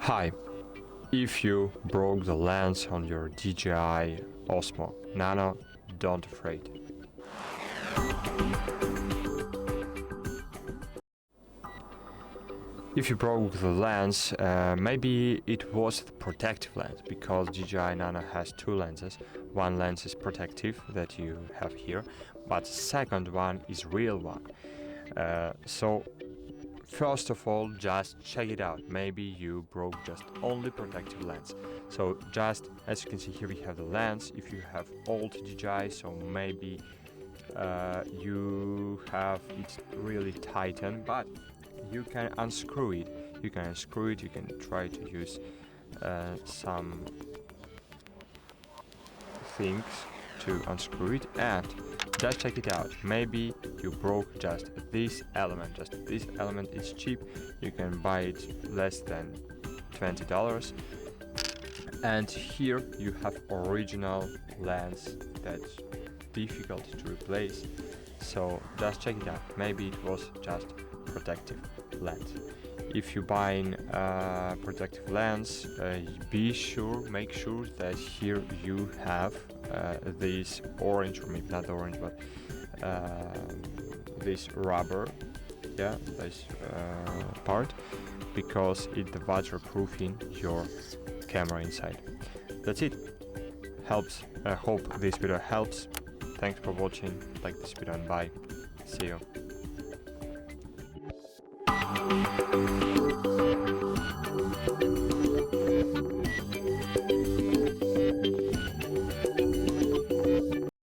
Hi, if you broke the lens on your DJI Osmo Nano, don't afraid. If you broke the lens, maybe it was the protective lens, because DJI Nano has two lenses. One lens is protective that you have here, but the second one is real one. So first of all, just check it out. Maybe you broke just only protective lens. So just as you can see here, we have the lens. If you have old DJI, so maybe you have it really tightened, but you can unscrew it. You can try to use some things to unscrew it, and just check it out. Maybe you broke just this element. Just this element is cheap. You can buy it less than $20. And here you have original lens that's difficult to replace. So just check it out. Maybe it was just protective lens. If you buy a protective lens, make sure that here you have this orange, or maybe not orange, but this rubber, this part, because it's the waterproofing your camera inside. That's it. Helps. I hope this video helps. Thanks for watching. Like this video and bye. See you.